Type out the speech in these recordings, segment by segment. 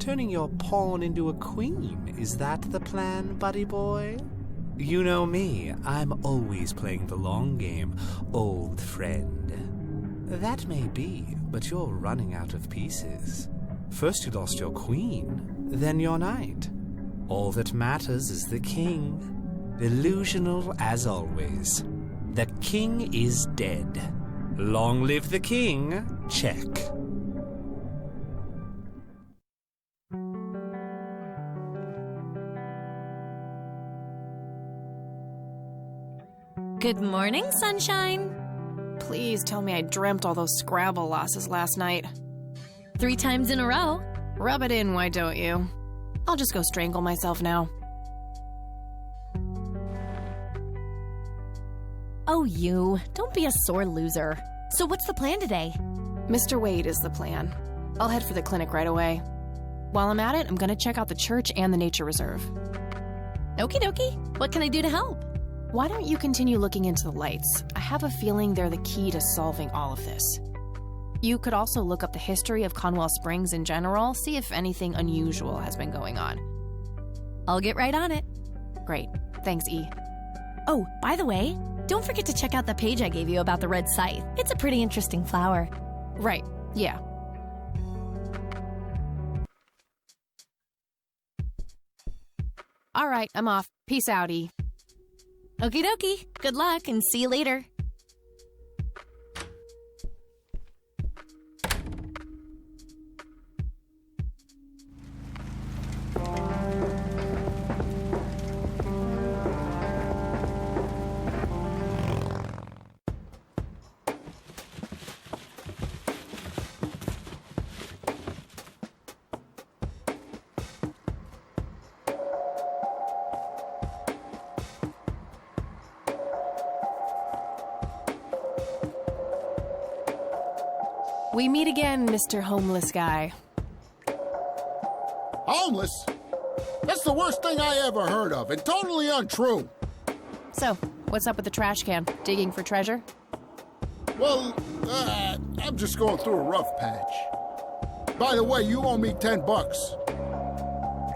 turning your pawn into a queen. Is that the plan, buddy boy? You know me, I'm always playing the long game, old friend. That may be, but you're running out of pieces. First you lost your queen, then your knight. All that matters is the king. Illusional as always. The king is dead. Long live the king. Check. Good morning, sunshine. Please tell me I dreamt all those Scrabble losses last night. 3 times in a row. Rub it in, why don't you? I'll just go strangle myself now. Oh, you. Don't be a sore loser. So what's the plan today? Mr. Wade is the plan. I'll head for the clinic right away. While I'm at it, I'm gonna check out the church and the nature reserve. Okie dokie. What can I do to help? Why don't you continue looking into the lights? I have a feeling they're the key to solving all of this. You could also look up the history of Conwell Springs in general, see if anything unusual has been going on. I'll get right on it. Great. Thanks, E. Oh, by the way, don't forget to check out the page I gave you about the red scythe. It's a pretty interesting flower. Right. Yeah. All right, I'm off. Peace out, E. Okie dokie. Good luck and see you later. We meet again, Mr. Homeless Guy. Homeless? That's the worst thing I ever heard of, and totally untrue. So, what's up with the trash can? Digging for treasure? Well, I'm just going through a rough patch. By the way, you owe me $10.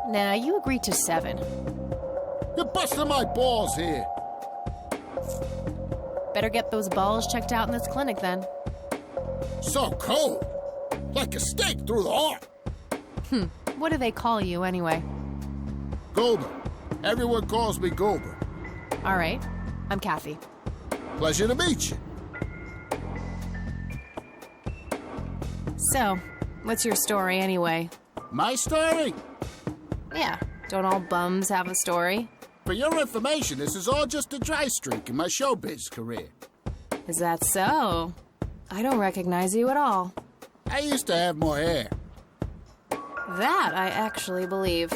Nah, you agreed to 7. You're busting my balls here. Better get those balls checked out in this clinic, then. So cold. Like a stake through the heart. What do they call you, anyway? Goober. Everyone calls me Goober. All right. I'm Kathy. Pleasure to meet you. So, what's your story, anyway? My story? Yeah, don't all bums have a story? For your information, this is all just a dry streak in my showbiz career. Is that so? I don't recognize you at all. I used to have more hair. That I actually believe.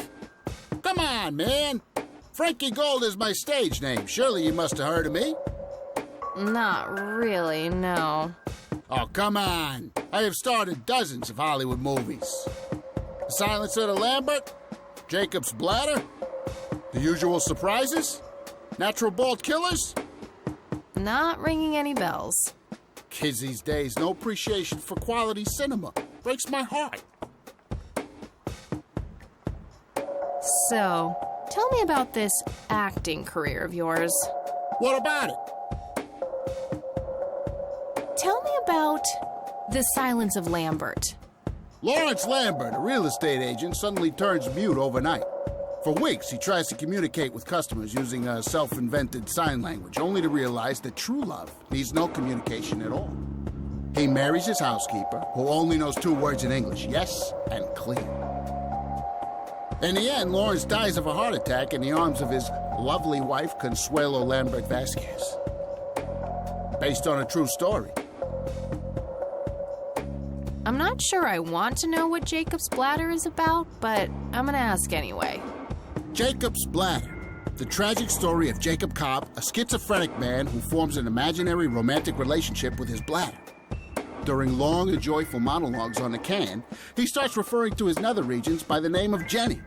Come on, man. Frankie Gold is my stage name. Surely you must have heard of me. Not really, no. Oh, come on. I have starred in dozens of Hollywood movies. The Silence of the Lambert, Jacob's Bladder, The Usual Surprises, Natural Bald Killers. Not ringing any bells. Kids these days, no appreciation for quality cinema. Breaks my heart. So, tell me about this acting career of yours. What about it? Tell me about The Silence of Lambert. Lawrence Lambert, a real estate agent, suddenly turns mute overnight. For weeks, he tries to communicate with customers using a self-invented sign language, only to realize that true love needs no communication at all. He marries his housekeeper, who only knows 2 words in English, yes and clear. In the end, Lawrence dies of a heart attack in the arms of his lovely wife, Consuelo Lambert Vasquez. Based on a true story. I'm not sure I want to know what Jacob's Bladder is about, but I'm gonna ask anyway. Jacob's Bladder. The tragic story of Jacob Cobb, a schizophrenic man who forms an imaginary romantic relationship with his bladder. During long and joyful monologues on the can, he starts referring to his nether regions by the name of Jenny.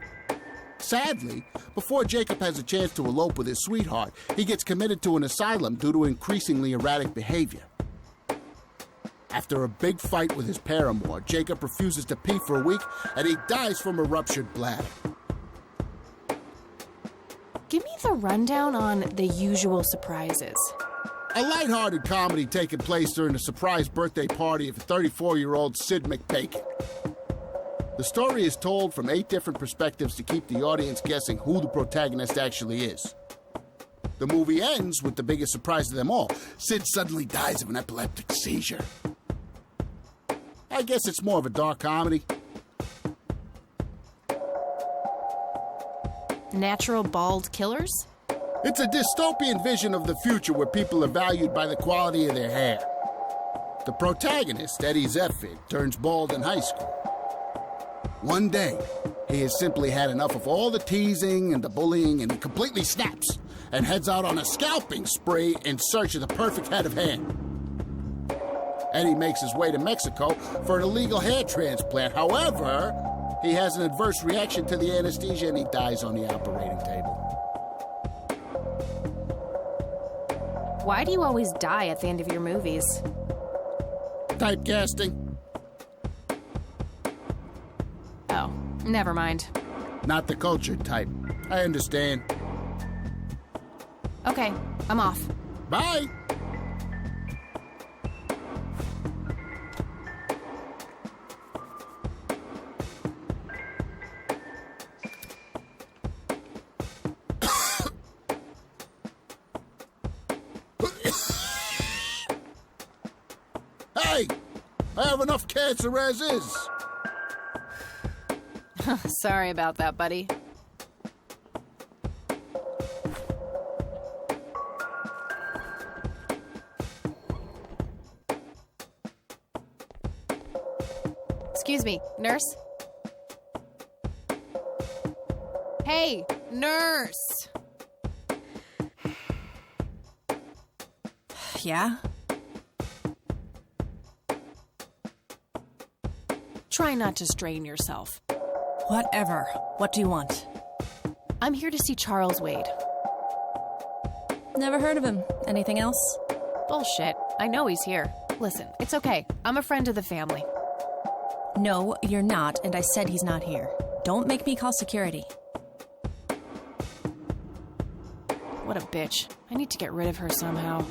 Sadly, before Jacob has a chance to elope with his sweetheart, he gets committed to an asylum due to increasingly erratic behavior. After a big fight with his paramour, Jacob refuses to pee for a week, and he dies from a ruptured bladder. Give me the rundown on The Usual Surprises. A lighthearted comedy taking place during the surprise birthday party of 34-year-old Sid McBacon. The story is told from 8 different perspectives to keep the audience guessing who the protagonist actually is. The movie ends with the biggest surprise of them all. Sid suddenly dies of an epileptic seizure. I guess it's more of a dark comedy. Natural Bald Killers? It's a dystopian vision of the future where people are valued by the quality of their hair. The protagonist, Eddie Zephyr, turns bald in high school. One day, he has simply had enough of all the teasing and the bullying, and he completely snaps and heads out on a scalping spree in search of the perfect head of hair. Eddie makes his way to Mexico for an illegal hair transplant. However, he has an adverse reaction to the anesthesia and he dies on the operating table. Why do you always die at the end of your movies? Typecasting. Oh, never mind. Not the cultured type. I understand. Okay, I'm off. Bye! Hey! I have enough cancer as is! Sorry about that, buddy. Excuse me, nurse? Hey, nurse! Yeah? Try not to strain yourself. Whatever. What do you want? I'm here to see Charles Wade. Never heard of him. Anything else? Bullshit. I know he's here. Listen, it's okay. I'm a friend of the family. No, you're not, and I said he's not here. Don't make me call security. What a bitch. I need to get rid of her somehow.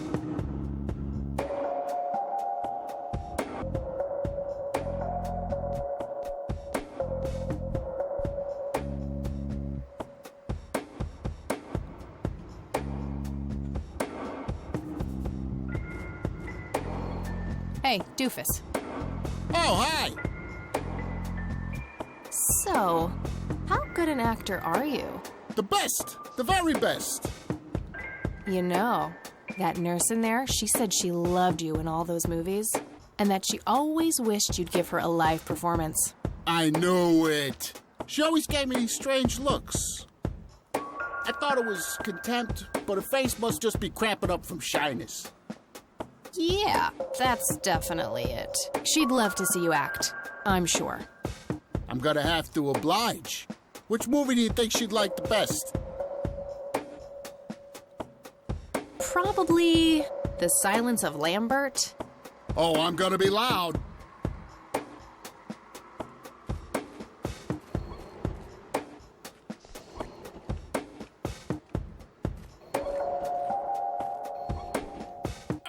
Hey, doofus. Oh, hi! So, how good an actor are you? The best! The very best! You know, that nurse in there, she said she loved you in all those movies, and that she always wished you'd give her a live performance. I knew it! She always gave me these strange looks. I thought it was contempt, but her face must just be cramping up from shyness. Yeah, that's definitely it. She'd love to see you act, I'm sure. I'm gonna have to oblige. Which movie do you think she'd like the best? Probably The Silence of Lambert. Oh, I'm gonna be loud.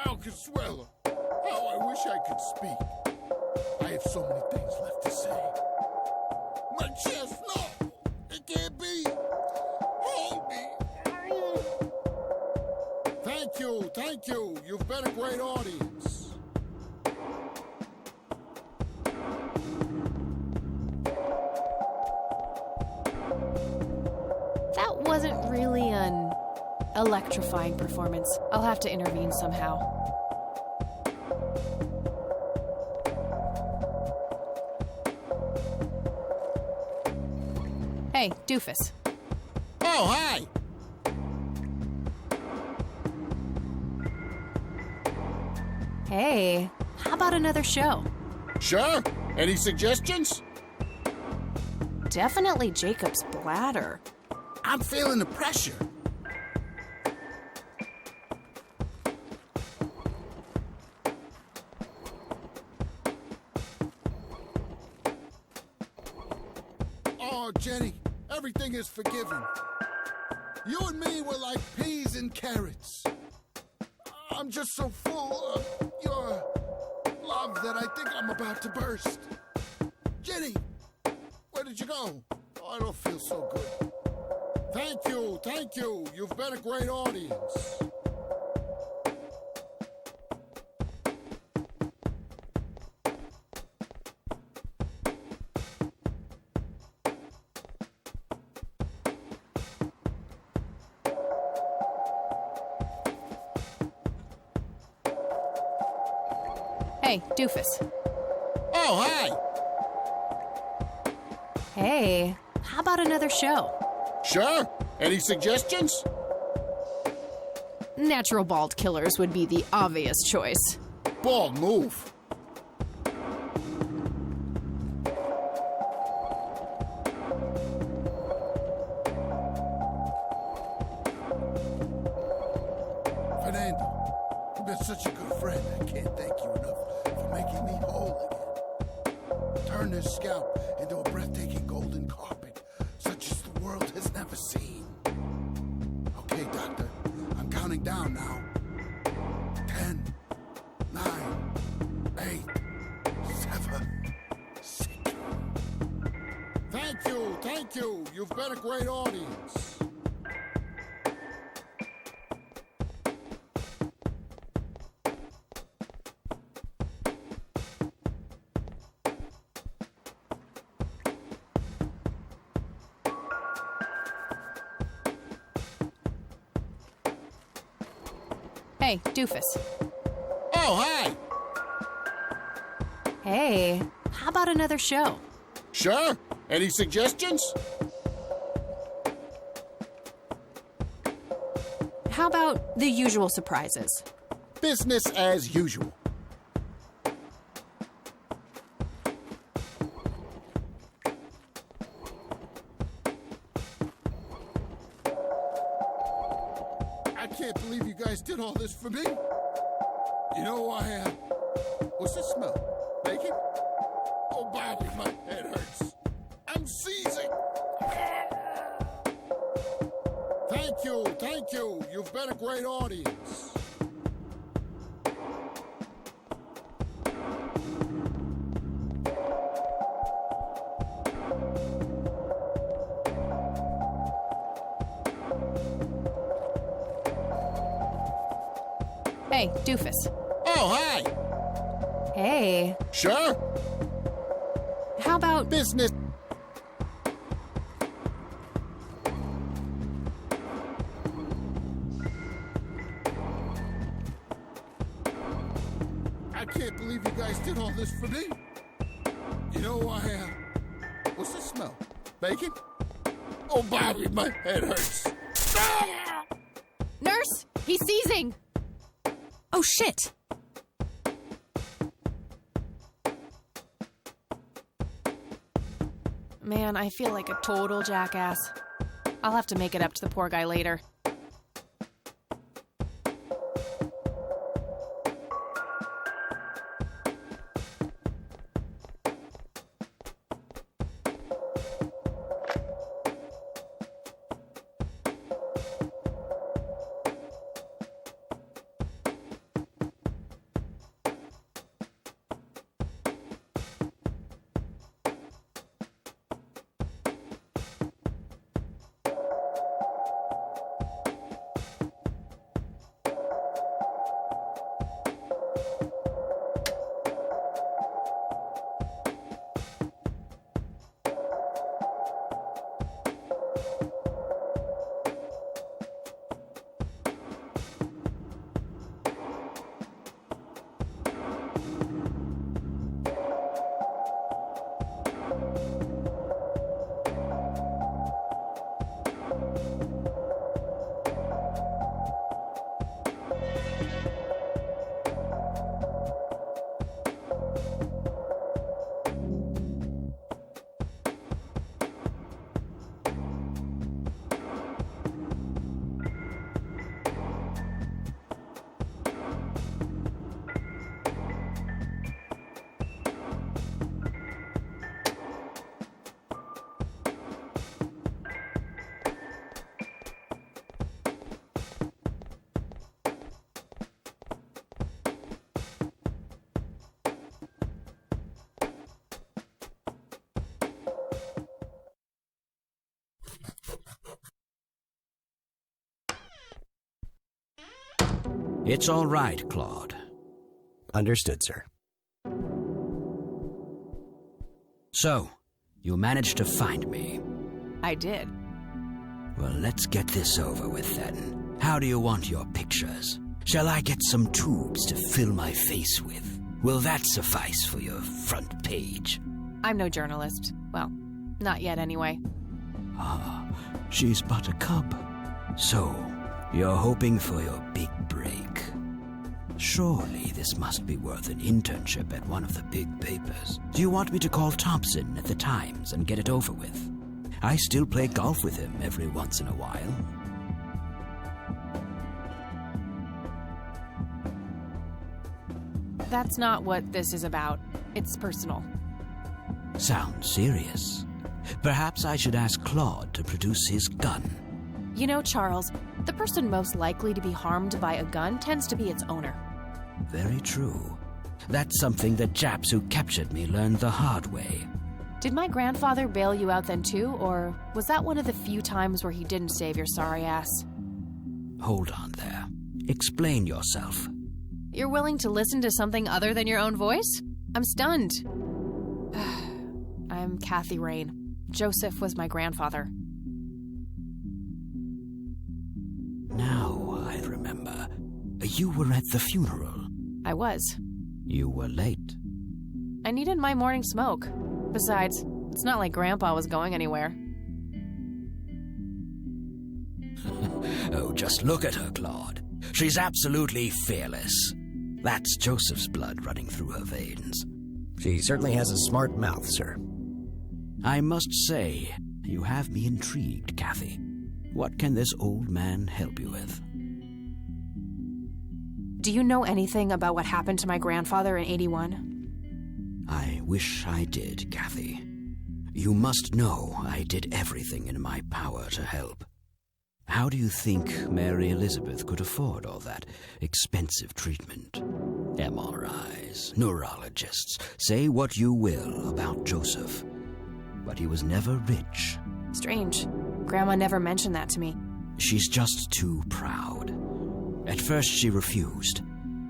Oh, Consuelo, how I wish I could speak. I have so many things left to say. My chest, no! It can't be! Hold me! Thank you. You've been a great audience. That wasn't really an electrifying performance. I'll have to intervene somehow. Hey, doofus. Oh, hi! Hey, how about another show? Sure. Any suggestions? Definitely Jacob's bladder. I'm feeling the pressure. Oh, Jenny, everything is forgiven. You and me were like peas and carrots. I'm just so full of your love that I think I'm about to burst. Jenny, where did you go? Oh, I don't feel so good. Thank you. You've been a great audience. Hey, Doofus. Oh, hi. Hey, how about another show? Sure. Any suggestions? Natural bald killers would be the obvious choice. Bald move. Fernando, you've been such a good friend. I can't thank you enough for making me whole again. Turn this scalp into a breathtaking golden carpet, such as the world has never seen. Okay, Doctor, I'm counting down now. 10, 9, 8, 7, 6. Thank you. You've been a great audience. Hey, Doofus. Oh, hi. Hey, how about another show? Sure. Any suggestions? How about The Usual Surprises? Business as usual. I can't believe you guys did all this for me. You know, what's the smell? Bacon? Oh, Bobby, my head hurts. I'm seizing. Thank you. You've been a great audience. Hey, Doofus. Oh, hi. Hey, Sure. how about... Business. I can't believe you guys did all this for me. You know, what's the smell? Bacon? Oh, Bobby, my head hurts. Nurse, he's seizing! Oh, shit! Man, I feel like a total jackass. I'll have to make it up to the poor guy later. It's all right, Claude. Understood, sir. So, you managed to find me. I did. Well, let's get this over with then. How do you want your pictures? Shall I get some tubes to fill my face with? Will that suffice for your front page? I'm no journalist. Well, not yet anyway. Ah, she's but a cub. So, you're hoping for your big break. Surely this must be worth an internship at one of the big papers. Do you want me to call Thompson at the Times and get it over with? I still play golf with him every once in a while. That's not what this is about. It's personal. Sounds serious. Perhaps I should ask Claude to produce his gun. You know, Charles, the person most likely to be harmed by a gun tends to be its owner. Very true. That's something the Japs who captured me learned the hard way. Did my grandfather bail you out then too, or was that one of the few times where he didn't save your sorry ass? Hold on there. Explain yourself. You're willing to listen to something other than your own voice? I'm stunned. I'm Kathy Rain. Joseph was my grandfather. Now I remember. You were at the funeral. I was. You were late. I needed my morning smoke. Besides, it's not like Grandpa was going anywhere. Oh, just look at her, Claude. She's absolutely fearless. That's Joseph's blood running through her veins. She certainly has a smart mouth, sir. I must say, you have me intrigued, Kathy. What can this old man help you with? Do you know anything about what happened to my grandfather in '81? I wish I did, Kathy. You must know I did everything in my power to help. How do you think Mary Elizabeth could afford all that expensive treatment? MRIs, neurologists, say what you will about Joseph. But he was never rich. Strange. Grandma never mentioned that to me. She's just too proud. At first she refused.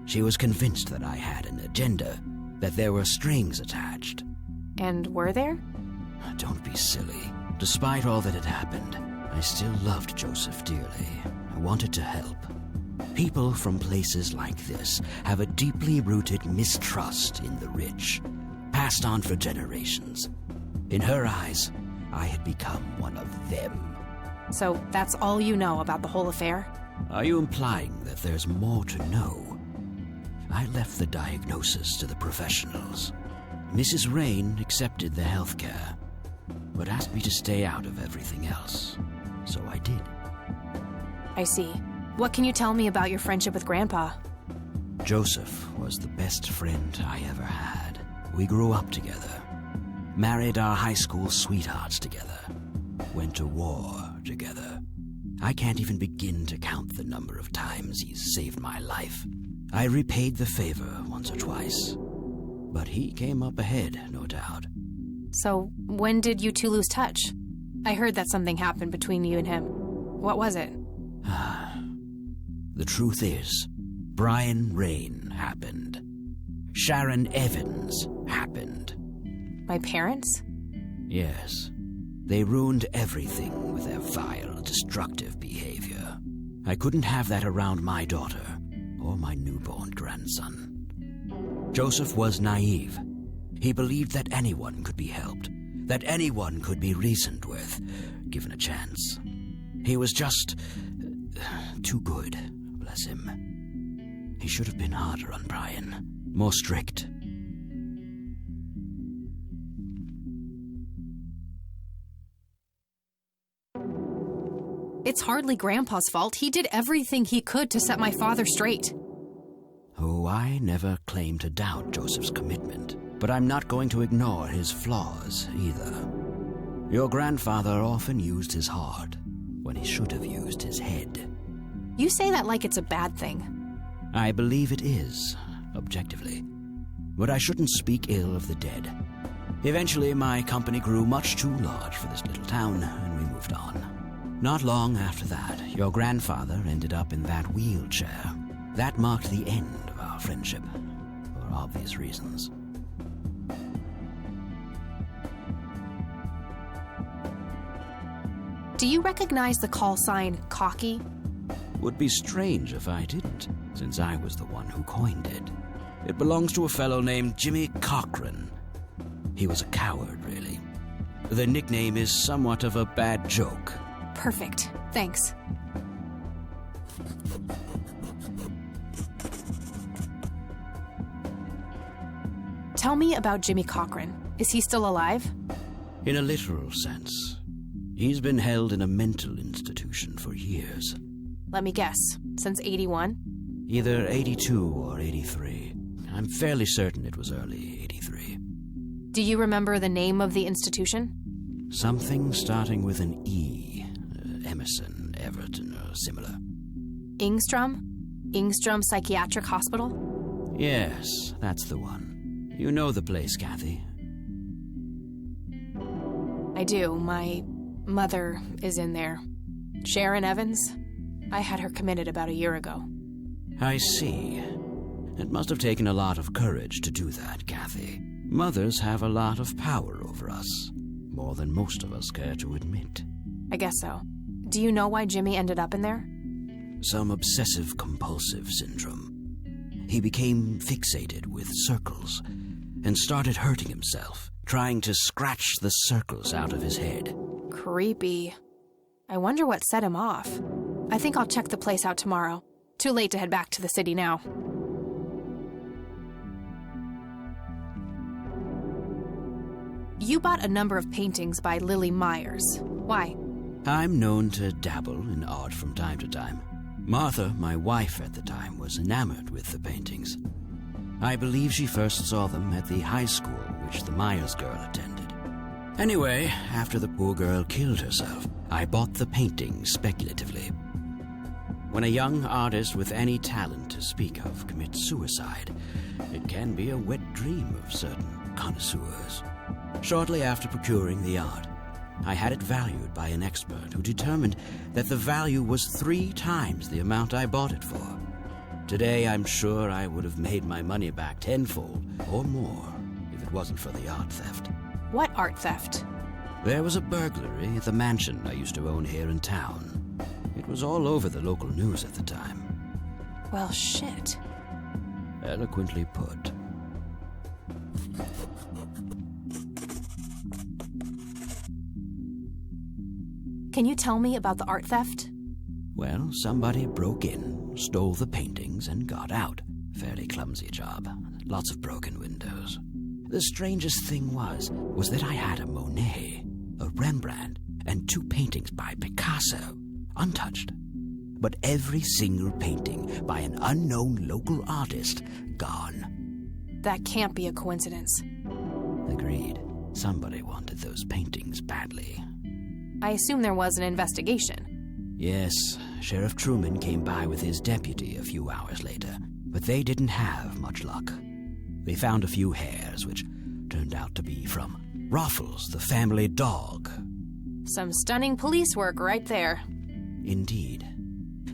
She was convinced that I had an agenda, that there were strings attached. And were there? Don't be silly. Despite all that had happened, I still loved Joseph dearly. I wanted to help. People from places like this have a deeply rooted mistrust in the rich, passed on for generations. In her eyes, I had become one of them. So that's all you know about the whole affair? Are you implying that there's more to know? I left the diagnosis to the professionals. Mrs. Rain accepted the health care, but asked me to stay out of everything else. So I did. I see. What can you tell me about your friendship with Grandpa? Joseph was the best friend I ever had. We grew up together, married our high school sweethearts together, went to war together. I can't even begin to count the number of times he's saved my life. I repaid the favor once or twice, but he came up ahead, no doubt. So, when did you two lose touch? I heard that something happened between you and him. What was it? The truth is, Brian Rain happened. Sharon Evans happened. My parents? Yes. They ruined everything with their vile, destructive behavior. I couldn't have that around my daughter or my newborn grandson. Joseph was naive. He believed that anyone could be helped, that anyone could be reasoned with, given a chance. He was just too good, bless him. He should have been harder on Brian, more strict. It's hardly Grandpa's fault. He did everything he could to set my father straight. Oh, I never claimed to doubt Joseph's commitment, but I'm not going to ignore his flaws either. Your grandfather often used his heart when he should have used his head. You say that like it's a bad thing. I believe it is, objectively. But I shouldn't speak ill of the dead. Eventually, my company grew much too large for this little town, and we moved on. Not long after that, your grandfather ended up in that wheelchair. That marked the end of our friendship, for obvious reasons. Do you recognize the call sign Cocky? Would be strange if I didn't, since I was the one who coined it. It belongs to a fellow named Jimmy Cochran. He was a coward, really. The nickname is somewhat of a bad joke. Perfect. Thanks. Tell me about Jimmy Cochran. Is he still alive? In a literal sense. He's been held in a mental institution for years. Let me guess. Since 81? Either 82 or 83. I'm fairly certain it was early 83. Do you remember the name of the institution? Something starting with an E. Emerson, Everton, or similar. Ingstrom? Ingstrom Psychiatric Hospital? Yes, that's the one. You know the place, Kathy. I do. My mother is in there. Sharon Evans? I had her committed about a year ago. I see. It must have taken a lot of courage to do that, Kathy. Mothers have a lot of power over us. More than most of us care to admit. I guess so. Do you know why Jimmy ended up in there? Some obsessive-compulsive syndrome. He became fixated with circles and started hurting himself, trying to scratch the circles out of his head. Creepy. I wonder what set him off. I think I'll check the place out tomorrow. Too late to head back to the city now. You bought a number of paintings by Lily Myers. Why? I'm known to dabble in art from time to time. Martha, my wife at the time, was enamored with the paintings. I believe she first saw them at the high school which the Myers girl attended. Anyway, after the poor girl killed herself, I bought the paintings speculatively. When a young artist with any talent to speak of commits suicide, it can be a wet dream of certain connoisseurs. Shortly after procuring the art, I had it valued by an expert who determined that the value was 3 times the amount I bought it for. Today, I'm sure I would have made my money back tenfold or more if it wasn't for the art theft. What art theft? There was a burglary at the mansion I used to own here in town. It was all over the local news at the time. Well, shit. Eloquently put. Can you tell me about the art theft? Well, somebody broke in, stole the paintings, and got out. Fairly clumsy job. Lots of broken windows. The strangest thing was that I had a Monet, a Rembrandt, and 2 paintings by Picasso, untouched. But every single painting by an unknown local artist, gone. That can't be a coincidence. Agreed. Somebody wanted those paintings badly. I assume there was an investigation. Yes, Sheriff Truman came by with his deputy a few hours later, but they didn't have much luck. They found a few hairs, which turned out to be from Ruffles, the family dog. Some stunning police work right there. Indeed.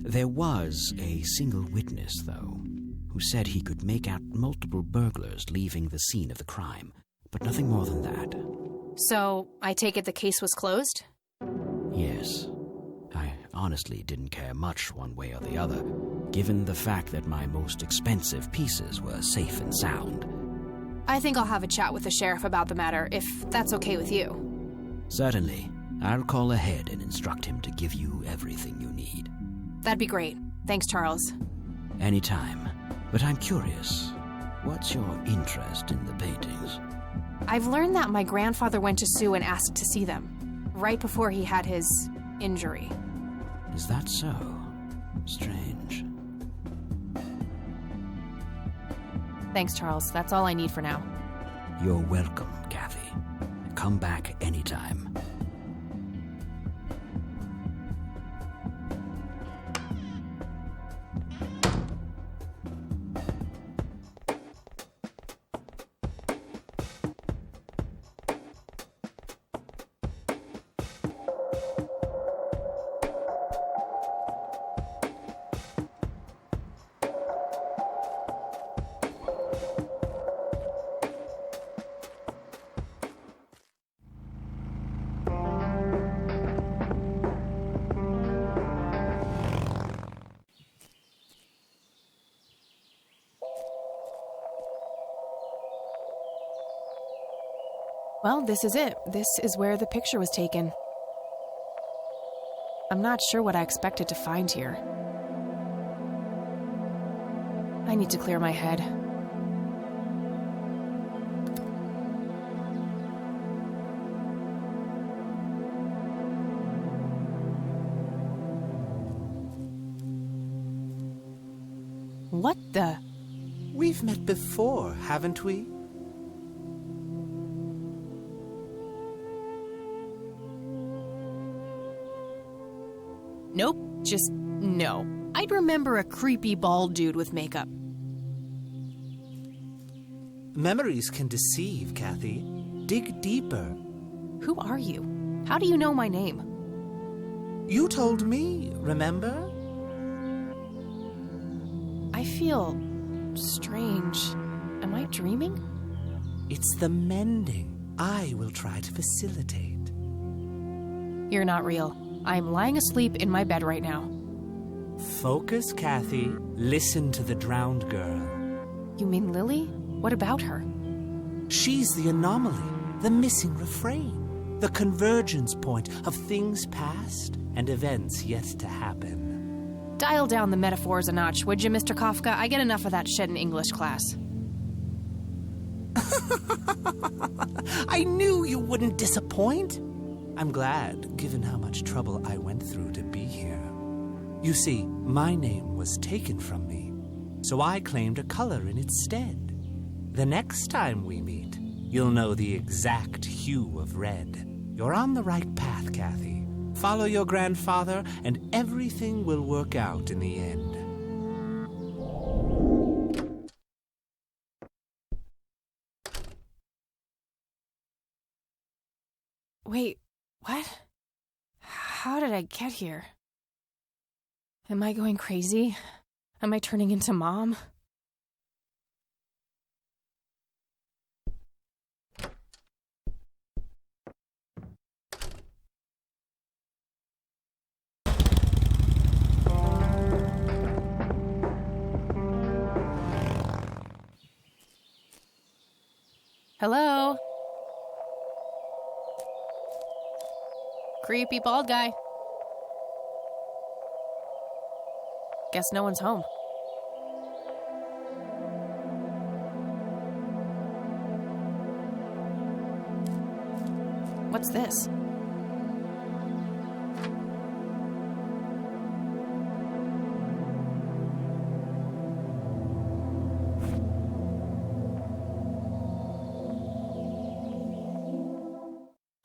There was a single witness, though, who said he could make out multiple burglars leaving the scene of the crime, but nothing more than that. So, I take it the case was closed? Yes. I honestly didn't care much one way or the other, given the fact that my most expensive pieces were safe and sound. I think I'll have a chat with the sheriff about the matter, if that's okay with you. Certainly. I'll call ahead and instruct him to give you everything you need. That'd be great. Thanks, Charles. Anytime. But I'm curious, what's your interest in the paintings? I've learned that my grandfather went to Sue and asked to see them, right before he had his injury. Is that so? Strange. Thanks, Charles. That's all I need for now. You're welcome, Kathy. Come back anytime. Well, this is it. This is where the picture was taken. I'm not sure what I expected to find here. I need to clear my head. What the? We've met before, haven't we? Nope, just no. I'd remember a creepy bald dude with makeup. Memories can deceive, Kathy. Dig deeper. Who are you? How do you know my name? You told me, remember? I feel strange. Am I dreaming? It's the mending I will try to facilitate. You're not real. I'm lying asleep in my bed right now. Focus, Kathy. Listen to the drowned girl. You mean Lily? What about her? She's the anomaly, the missing refrain, the convergence point of things past and events yet to happen. Dial down the metaphors a notch, would you, Mr. Kafka? I get enough of that shit in English class. I knew you wouldn't disappoint. I'm glad, given how much trouble I went through to be here. You see, my name was taken from me, so I claimed a color in its stead. The next time we meet, you'll know the exact hue of red. You're on the right path, Kathy. Follow your grandfather, and everything will work out in the end. Wait, what? How did I get here? Am I going crazy? Am I turning into Mom? Hello? Creepy bald guy. Guess no one's home. What's this?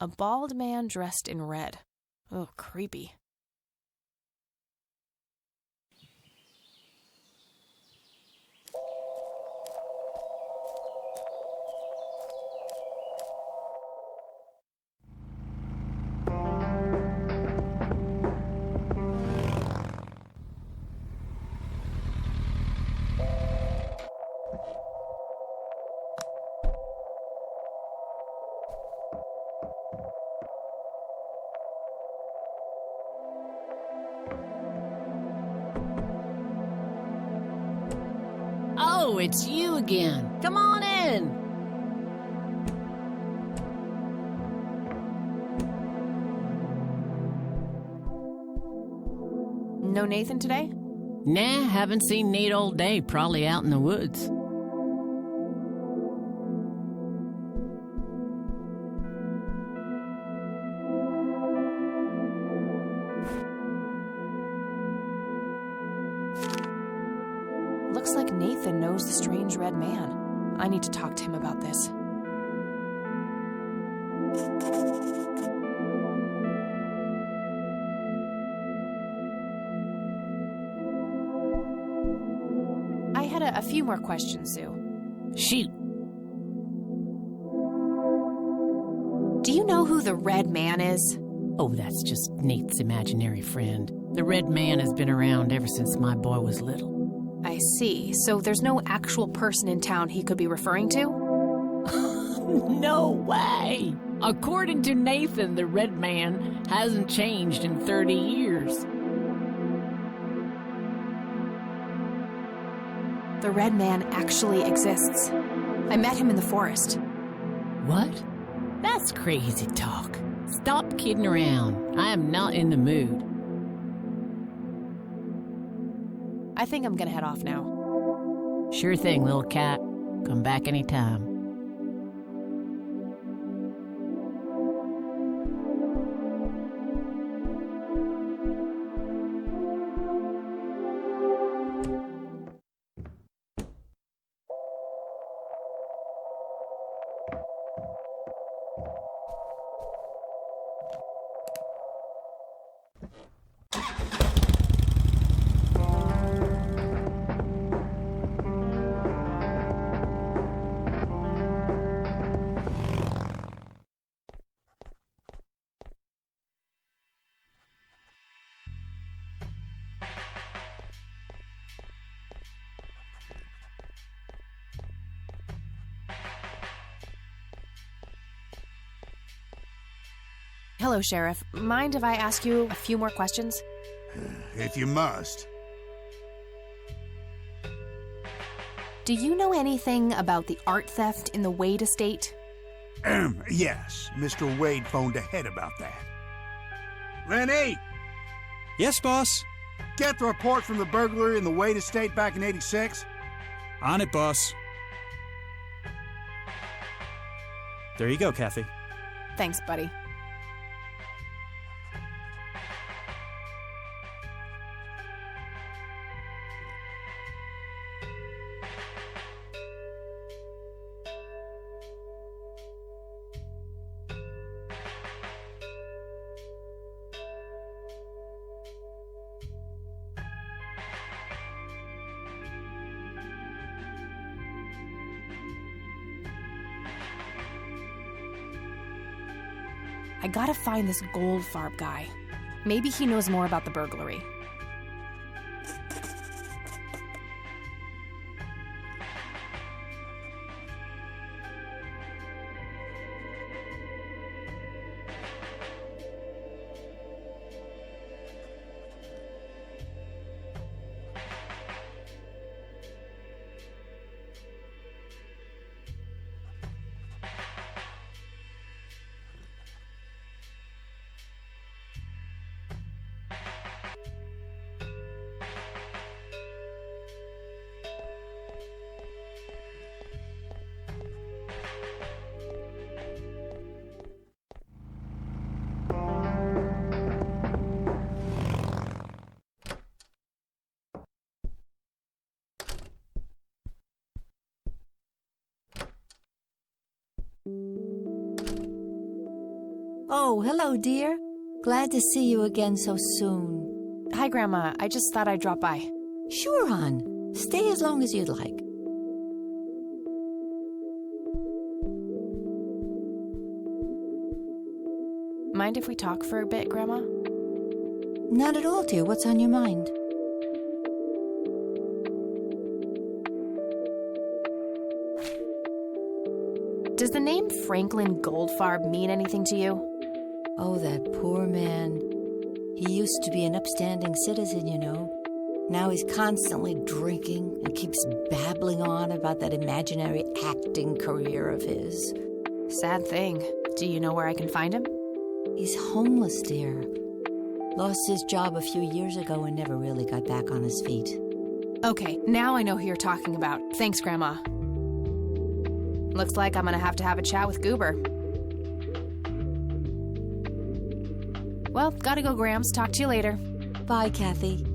A bald man dressed in red. Oh, creepy. Oh, it's you again. Come on in. No Nathan today? Nah, haven't seen Nate all day. Probably out in the woods. Looks like Nathan knows the strange red man. I need to talk to him about this. I had a few more questions, Sue. Shoot. Do you know who the red man is? Oh, that's just Nate's imaginary friend. The red man has been around ever since my boy was little. I see. So there's no actual person in town he could be referring to? No way! According to Nathan, the red man hasn't changed in 30 years. The red man actually exists. I met him in the forest. What? That's crazy talk. Stop kidding around. I am not in the mood. I think I'm gonna head off now. Sure thing, little cat. Come back anytime. Hello, Sheriff. Mind if I ask you a few more questions? If you must. Do you know anything about the art theft in the Wade estate? Yes, Mr. Wade phoned ahead about that. Lenny! Yes, boss. Get the report from the burglary in the Wade estate back in '86? On it, boss. There you go, Kathy. Thanks, buddy. I gotta find this Goldfarb guy. Maybe he knows more about the burglary. Oh, hello, dear. Glad to see you again so soon. Hi, Grandma. I just thought I'd drop by. Sure, hon. Stay as long as you'd like. Mind if we talk for a bit, Grandma? Not at all, dear. What's on your mind? Does the name Franklin Goldfarb mean anything to you? Oh, that poor man. He used to be an upstanding citizen, you know. Now he's constantly drinking and keeps babbling on about that imaginary acting career of his. Sad thing. Do you know where I can find him? He's homeless, dear. Lost his job a few years ago and never really got back on his feet. Okay, now I know who you're talking about. Thanks, Grandma. Looks like I'm gonna have to have a chat with Goober. Well, gotta go, Grams. Talk to you later. Bye, Kathy.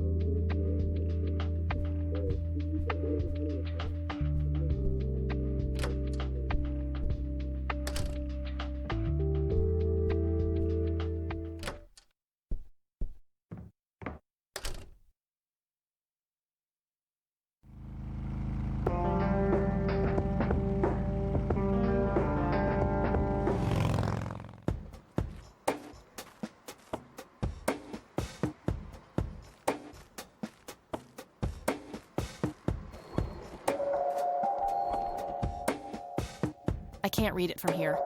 I can't read it from here.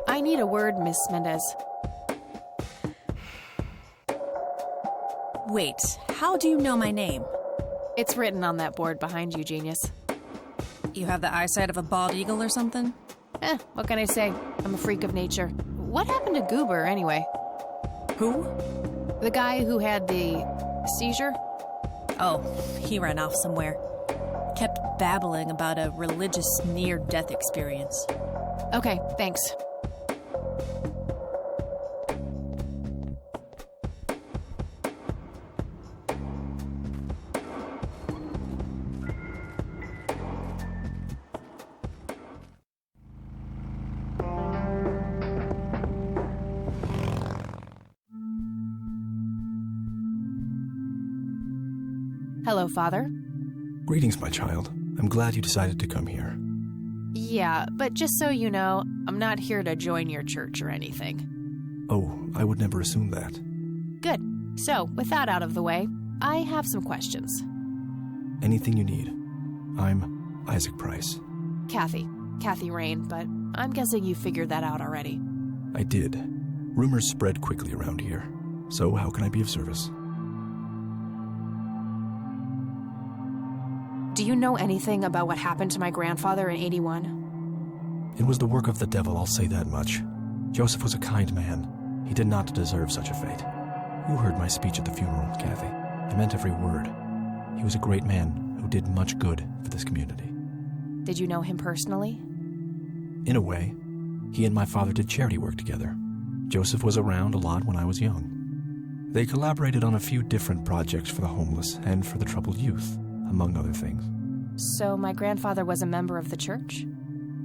I need a word, Miss Mendez. Wait, how do you know my name? It's written on that board behind you, genius. You have the eyesight of a bald eagle or something? What can I say? I'm a freak of nature. What happened to Goober, anyway? Who? The guy who had the seizure? Oh, he ran off somewhere. Kept babbling about a religious near-death experience. Okay, thanks. Hello, Father. Greetings, my child. I'm glad you decided to come here. Yeah, but just so you know, I'm not here to join your church or anything. Oh, I would never assume that. Good. So, with that out of the way, I have some questions. Anything you need. I'm Isaac Price. Kathy Rain, but I'm guessing you figured that out already. I did. Rumors spread quickly around here. So how can I be of service? Do you know anything about what happened to my grandfather in 81? It was the work of the devil, I'll say that much. Joseph was a kind man. He did not deserve such a fate. You heard my speech at the funeral, Kathy. I meant every word. He was a great man who did much good for this community. Did you know him personally? In a way. He and my father did charity work together. Joseph was around a lot when I was young. They collaborated on a few different projects for the homeless and for the troubled youth, among other things. So my grandfather was a member of the church?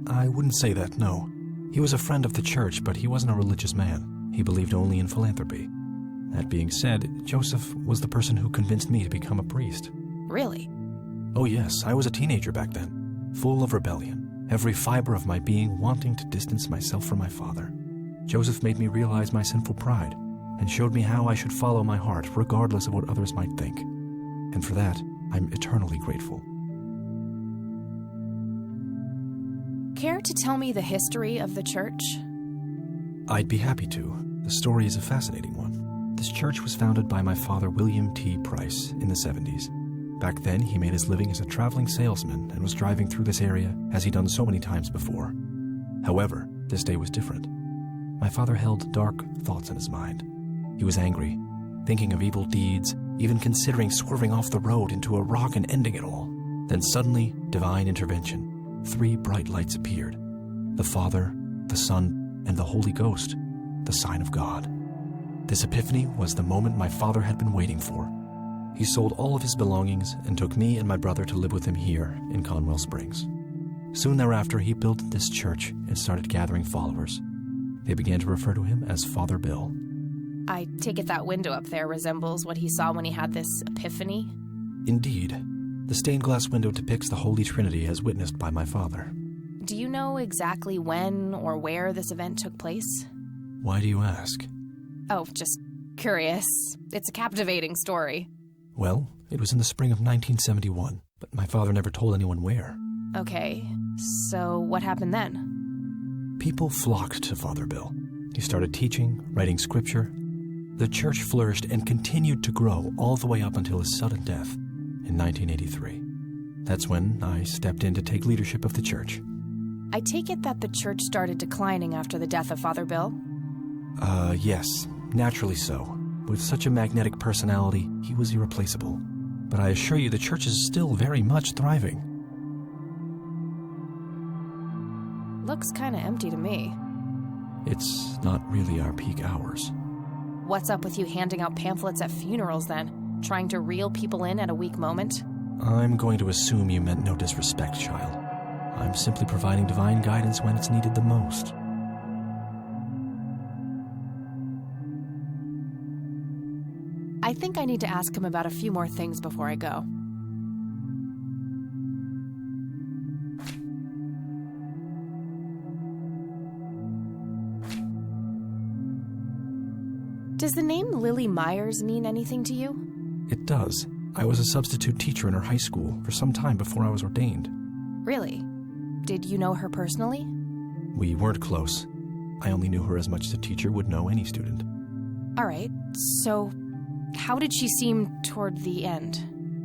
I wouldn't say that, no. He was a friend of the church, but he wasn't a religious man. He believed only in philanthropy. That being said, Joseph was the person who convinced me to become a priest. Really? Oh yes, I was a teenager back then, full of rebellion, every fiber of my being wanting to distance myself from my father. Joseph made me realize my sinful pride and showed me how I should follow my heart regardless of what others might think. And for that, I'm eternally grateful. Care to tell me the history of the church? I'd be happy to. The story is a fascinating one. This church was founded by my father, William T. Price, in the 70s. Back then, he made his living as a traveling salesman and was driving through this area as he'd done so many times before. However, this day was different. My father held dark thoughts in his mind. He was angry, thinking of evil deeds, even considering swerving off the road into a rock and ending it all. Then suddenly, divine intervention. 3 bright lights appeared. The Father, the Son, and the Holy Ghost, the sign of God. This epiphany was the moment my father had been waiting for. He sold all of his belongings and took me and my brother to live with him here in Conwell Springs. Soon thereafter, he built this church and started gathering followers. They began to refer to him as Father Bill. I take it that window up there resembles what he saw when he had this epiphany? Indeed. The stained glass window depicts the Holy Trinity as witnessed by my father. Do you know exactly when or where this event took place? Why do you ask? Oh, just curious. It's a captivating story. Well, it was in the spring of 1971, but my father never told anyone where. Okay, so what happened then? People flocked to Father Bill. He started teaching, writing scripture. The church flourished and continued to grow all the way up until his sudden death in 1983. That's when I stepped in to take leadership of the church. I take it that the church started declining after the death of Father Bill? Yes, naturally so. With such a magnetic personality, he was irreplaceable. But I assure you the church is still very much thriving. Looks kinda empty to me. It's not really our peak hours. What's up with you handing out pamphlets at funerals then? Trying to reel people in at a weak moment? I'm going to assume you meant no disrespect, child. I'm simply providing divine guidance when it's needed the most. I think I need to ask him about a few more things before I go. Does the name Lily Myers mean anything to you? It does. I was a substitute teacher in her high school for some time before I was ordained. Really? Did you know her personally? We weren't close. I only knew her as much as a teacher would know any student. All right, so how did she seem toward the end?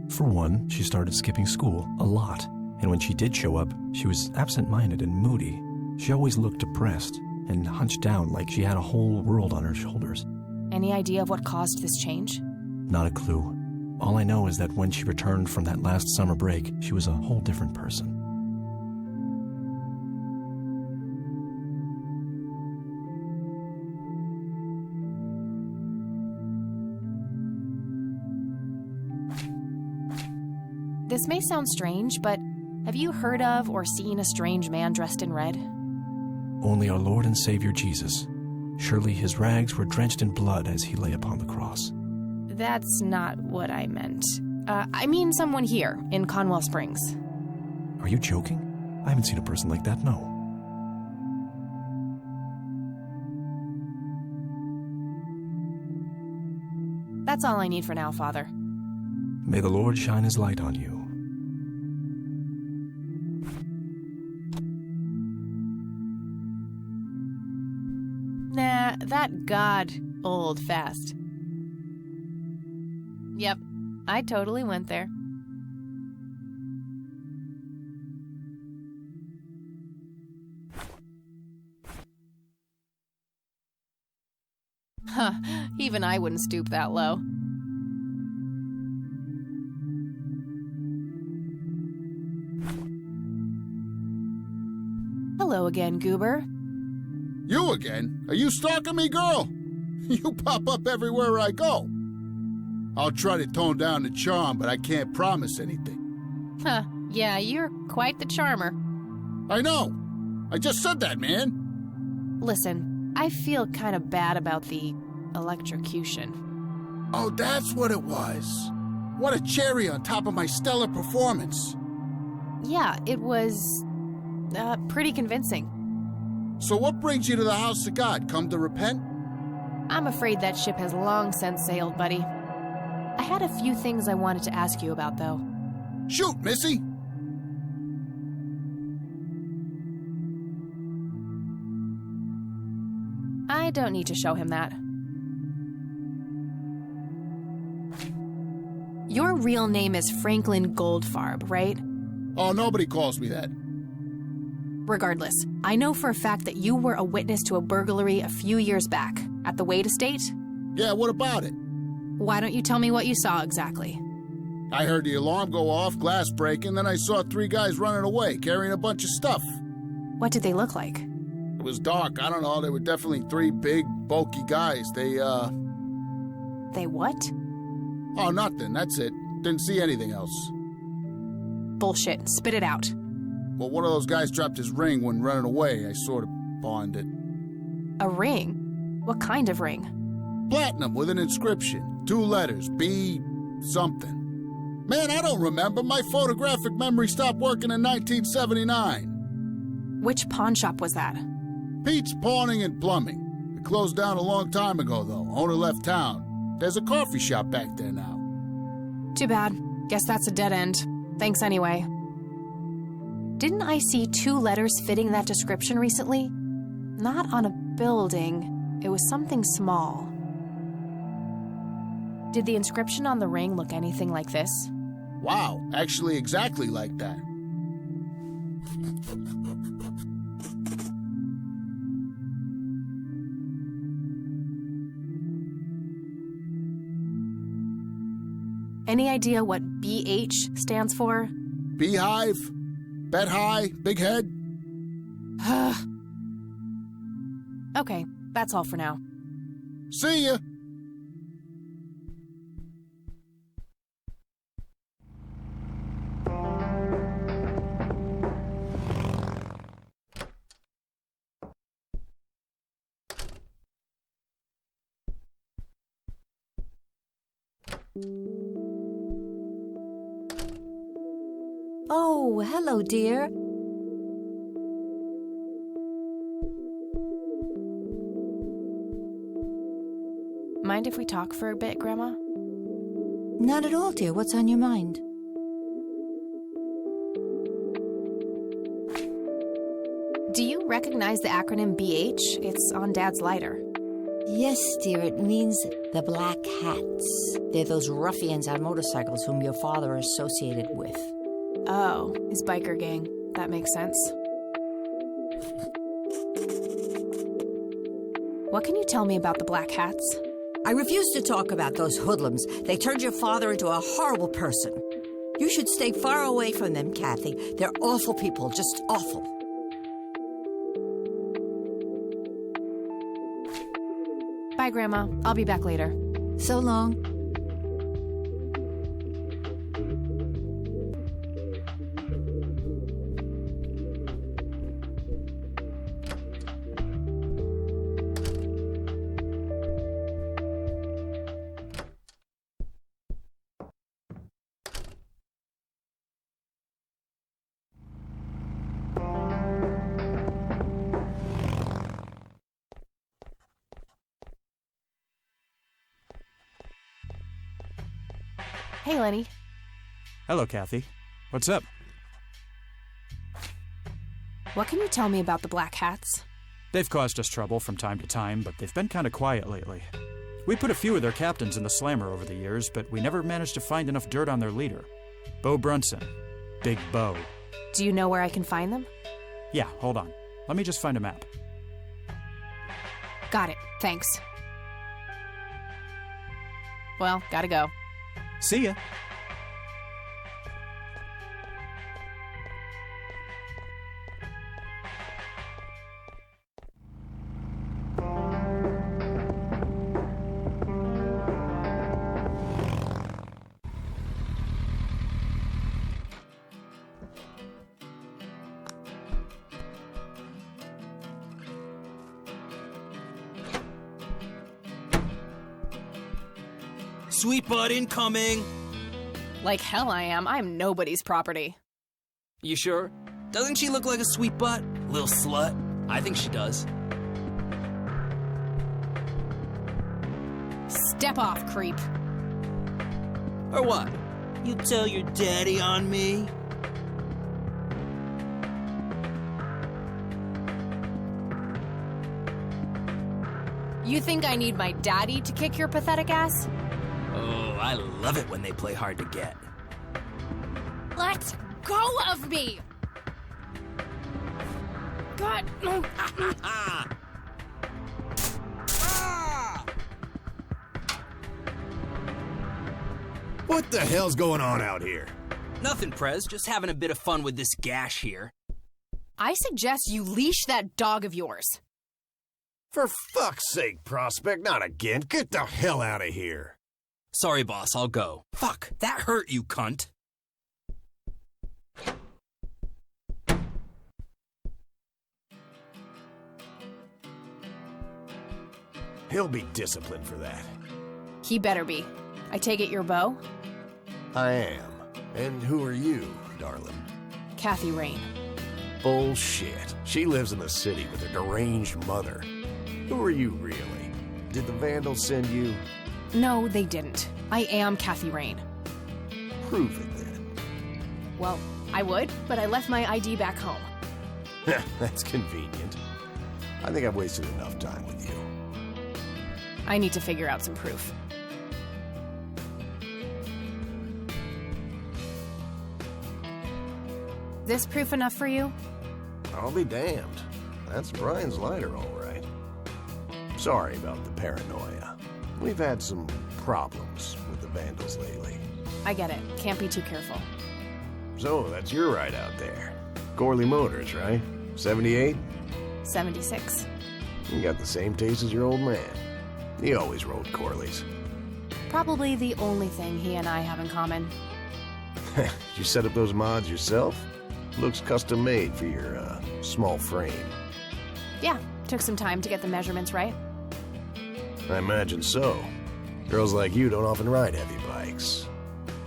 For one, she started skipping school a lot. And when she did show up, she was absent-minded and moody. She always looked depressed and hunched down like she had a whole world on her shoulders. Any idea of what caused this change? Not a clue. All I know is that when she returned from that last summer break, she was a whole different person. This may sound strange, but have you heard of or seen a strange man dressed in red? Only our Lord and Savior Jesus. Surely his rags were drenched in blood as he lay upon the cross. That's not what I meant. I mean someone here, in Conwell Springs. Are you joking? I haven't seen a person like that, no. That's all I need for now, Father. May the Lord shine his light on you. Nah, that God old fast. Yep, I totally went there. Huh, even I wouldn't stoop that low. Hello again, Goober. You again? Are you stalking me, girl? You pop up everywhere I go. I'll try to tone down the charm, but I can't promise anything. Huh, yeah, you're quite the charmer. I know. I just said that, man. Listen, I feel kind of bad about the electrocution. Oh, that's what it was. What a cherry on top of my stellar performance. Yeah, it was pretty convincing. So what brings you to the house of God? Come to repent? I'm afraid that ship has long since sailed, buddy. I had a few things I wanted to ask you about, though. Shoot, Missy! I don't need to show him that. Your real name is Franklin Goldfarb, right? Oh, nobody calls me that. Regardless, I know for a fact that you were a witness to a burglary a few years back at the Wade estate. Yeah, what about it? Why don't you tell me what you saw exactly? I heard the alarm go off, glass breaking, then I saw 3 guys running away, carrying a bunch of stuff. What did they look like? It was dark, I don't know, they were definitely 3 big, bulky guys. They what? Oh, nothing, that's it. Didn't see anything else. Bullshit, spit it out. Well, one of those guys dropped his ring when running away. I sort of pawned it. A ring? What kind of ring? Platinum with an inscription. 2 letters, B something. Man, I don't remember. My photographic memory stopped working in 1979. Which pawn shop was that? Pete's Pawning and Plumbing. It closed down a long time ago, though. Owner left town. There's a coffee shop back there now. Too bad. Guess that's a dead end. Thanks anyway. Didn't I see 2 letters fitting that description recently? Not on a building. It was something small. Did the inscription on the ring look anything like this? Wow, actually exactly like that. Any idea what BH stands for? Beehive? Bet high? Big head? Okay, that's all for now. See ya! Oh, hello, dear. Mind if we talk for a bit, Grandma? Not at all, dear. What's on your mind? Do you recognize the acronym BH? It's on Dad's lighter. Yes, dear. It means the Black Hats. They're those ruffians on motorcycles whom your father associated with. Oh, his biker gang. That makes sense. What can you tell me about the Black Hats? I refuse to talk about those hoodlums. They turned your father into a horrible person. You should stay far away from them, Kathy. They're awful people, just awful. Bye, Grandma. I'll be back later. So long. Hey, Lenny. Hello, Kathy. What's up? What can you tell me about the Black Hats? They've caused us trouble from time to time, but they've been kind of quiet lately. We put a few of their captains in the slammer over the years, but we never managed to find enough dirt on their leader. Bo Brunson. Big Bo. Do you know where I can find them? Yeah, hold on. Let me just find a map. Got it. Thanks. Well, gotta go. See ya. Sweet butt incoming! Like hell I am. I'm nobody's property. You sure? Doesn't she look like a sweet butt? Little slut? I think she does. Step off, creep. Or what? You tell your daddy on me? You think I need my daddy to kick your pathetic ass? Oh, I love it when they play hard to get. Let go of me! God. What the hell's going on out here? Nothing, Prez. Just having a bit of fun with this gash here. I suggest you leash that dog of yours. For fuck's sake, Prospect, not again. Get the hell out of here. Sorry, boss, I'll go. Fuck, that hurt, you cunt. He'll be disciplined for that. He better be. I take it you're Bo? I am. And who are you, darling? Kathy Rain. Bullshit. She lives in the city with her deranged mother. Who are you, really? Did the Vandals send you? No, they didn't. I am Kathy Rain. Prove it, then. Well, I would, but I left my ID back home. That's convenient. I think I've wasted enough time with you. I need to figure out some proof. This proof enough for you? I'll be damned. That's Brian's lighter, all right. Sorry about the paranoia. We've had some problems with the Vandals lately. I get it. Can't be too careful. So, that's your ride out there. Corley Motors, right? 78? 76. You got the same taste as your old man. He always rode Corleys. Probably the only thing he and I have in common. Did you set up those mods yourself? Looks custom made for your, small frame. Yeah, took some time to get the measurements right. I imagine so. Girls like you don't often ride heavy bikes.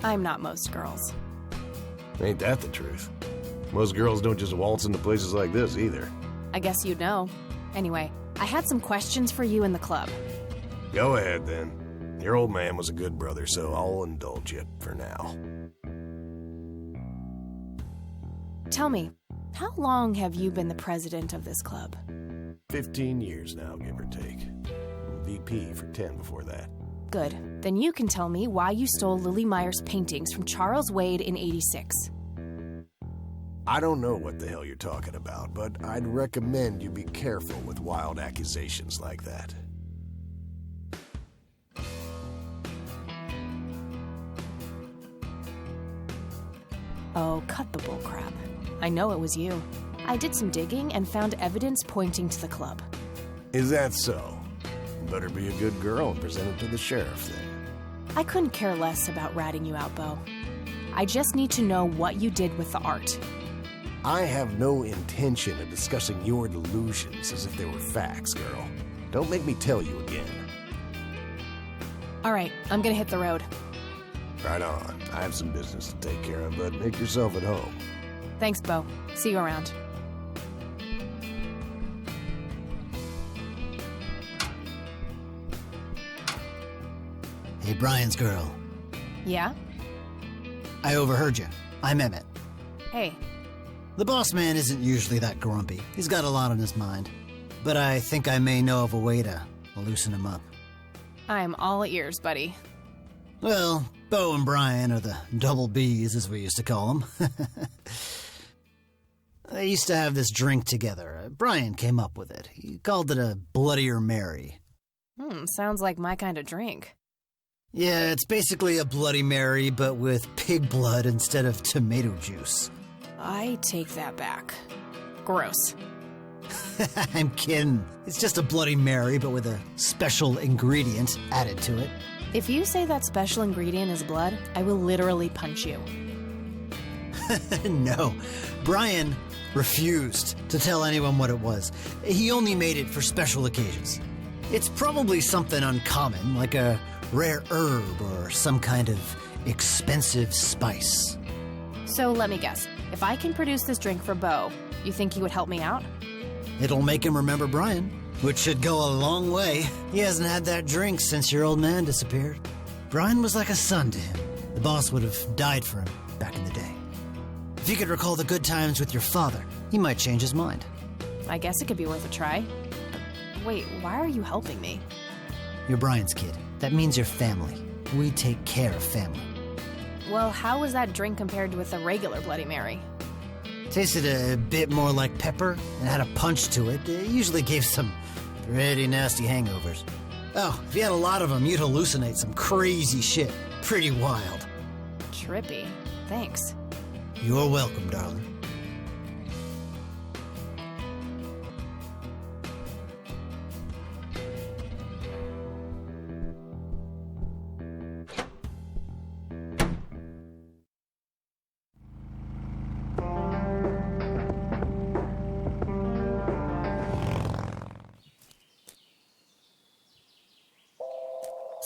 I'm not most girls. Ain't that the truth? Most girls don't just waltz into places like this either. I guess you'd know. Anyway, I had some questions for you in the club. Go ahead, then. Your old man was a good brother, so I'll indulge you for now. Tell me, how long have you been the president of this club? 15 years now, give or take. VP for 10 before that. Good. Then you can tell me why you stole Lily Meyer's paintings from Charles Wade in '86. I don't know what the hell you're talking about, but I'd recommend you be careful with wild accusations like that. Oh, cut the bullcrap. I know it was you. I did some digging and found evidence pointing to the club. Is that so? Better be a good girl and present it to the sheriff then. I couldn't care less about ratting you out, Bo. I just need to know what you did with the art. I have no intention of discussing your delusions as if they were facts, girl. Don't make me tell you again. All right, I'm gonna hit the road. Right on. I have some business to take care of, but make yourself at home. Thanks, Bo. See you around. Hey, Brian's girl. Yeah? I overheard you. I'm Emmett. Hey. The boss man isn't usually that grumpy. He's got a lot on his mind. But I think I may know of a way to loosen him up. I'm all ears, buddy. Well, Bo and Brian are the double Bs, as we used to call them. They used to have this drink together. Brian came up with it. He called it a Bloodier Mary. Sounds like my kind of drink. Yeah, it's basically a Bloody Mary, but with pig blood instead of tomato juice. I take that back. Gross. I'm kidding. It's just a Bloody Mary, but with a special ingredient added to it. If you say that special ingredient is blood, I will literally punch you. No. Brian refused to tell anyone what it was. He only made it for special occasions. It's probably something uncommon, like a rare herb or some kind of expensive spice. So let me guess. If I can produce this drink for Bo, you think he would help me out? It'll make him remember Brian, which should go a long way. He hasn't had that drink since your old man disappeared. Brian was like a son to him. The boss would have died for him back in the day. If you could recall the good times with your father, he might change his mind. I guess it could be worth a try. Wait, why are you helping me? You're Brian's kid. That means you're family. We take care of family. Well, how was that drink compared with a regular Bloody Mary? Tasted a bit more like pepper and had a punch to it. It usually gave some pretty nasty hangovers. Oh, if you had a lot of them, you'd hallucinate some crazy shit. Pretty wild. Trippy. Thanks. You're welcome, darling.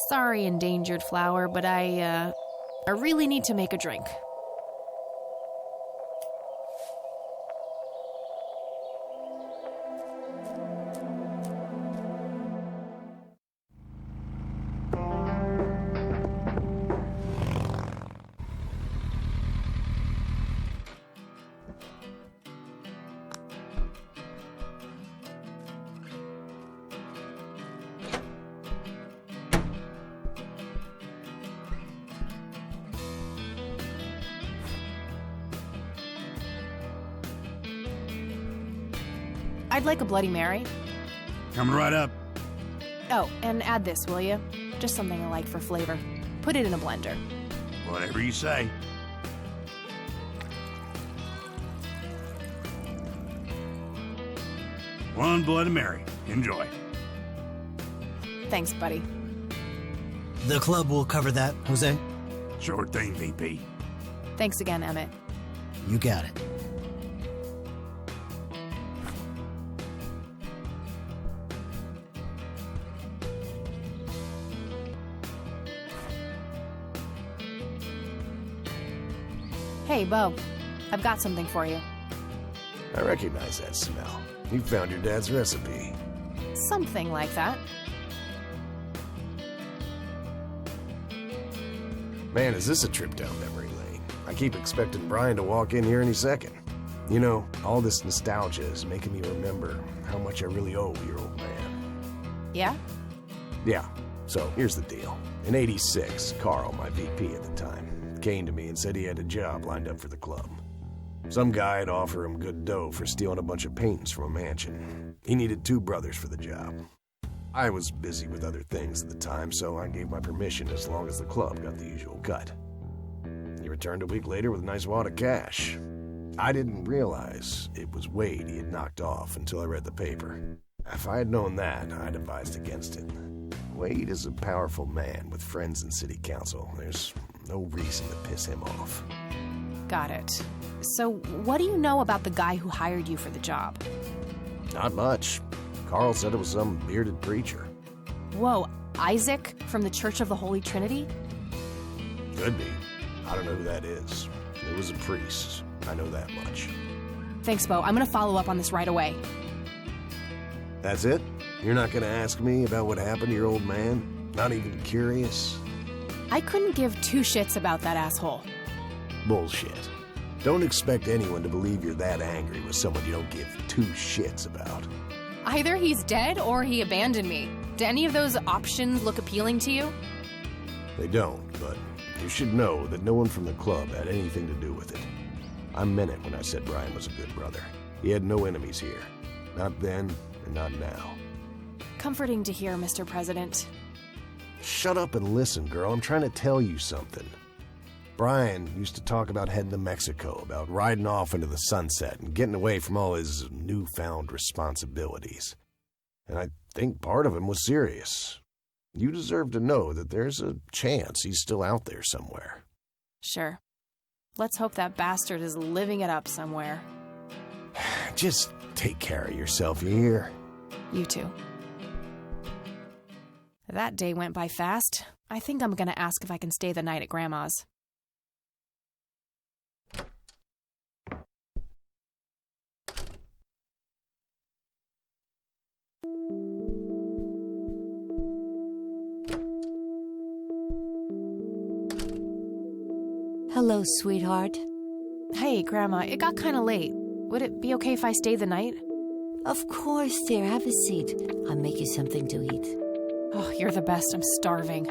Sorry, endangered flower, but I really need to make a drink. I'd like a Bloody Mary. Coming right up. Oh, and add this, will you? Just something I like for flavor. Put it in a blender. Whatever you say. One Bloody Mary. Enjoy. Thanks, buddy. The club will cover that, Jose? Sure thing, VP. Thanks again, Emmett. You got it. Hey, Bo. I've got something for you. I recognize that smell. You found your dad's recipe. Something like that. Man, is this a trip down memory lane. I keep expecting Brian to walk in here any second. You know, all this nostalgia is making me remember how much I really owe your old man. Yeah? Yeah, so here's the deal. In '86, Carl, my VP at the time, came to me and said he had a job lined up for the club. Some guy'd offer him good dough for stealing a bunch of paintings from a mansion. He needed 2 brothers for the job. I was busy with other things at the time, so I gave my permission as long as the club got the usual cut. He returned a week later with a nice wad of cash. I didn't realize it was Wade he had knocked off until I read the paper. If I had known that, I'd advised against it. Wade is a powerful man with friends in city council. There's no reason to piss him off. Got it. So, what do you know about the guy who hired you for the job? Not much. Carl said it was some bearded preacher. Whoa, Isaac from the Church of the Holy Trinity? Could be. I don't know who that is. It was a priest. I know that much. Thanks, Bo. I'm gonna follow up on this right away. That's it? You're not gonna ask me about what happened to your old man? Not even curious? I couldn't give 2 shits about that asshole. Bullshit. Don't expect anyone to believe you're that angry with someone you don't give 2 shits about. Either he's dead or he abandoned me. Do any of those options look appealing to you? They don't, but you should know that no one from the club had anything to do with it. I meant it when I said Brian was a good brother. He had no enemies here. Not then, and not now. Comforting to hear, Mr. President. Shut up and listen, girl. I'm trying to tell you something. Brian used to talk about heading to Mexico, about riding off into the sunset and getting away from all his newfound responsibilities. And I think part of him was serious. You deserve to know that there's a chance he's still out there somewhere. Sure. Let's hope that bastard is living it up somewhere. Just take care of yourself, you hear? You too. That day went by fast. I think I'm gonna ask if I can stay the night at Grandma's. Hello, sweetheart. Hey, Grandma, it got kinda late. Would it be okay if I stay the night? Of course, dear. Have a seat. I'll make you something to eat. Oh, you're the best. I'm starving.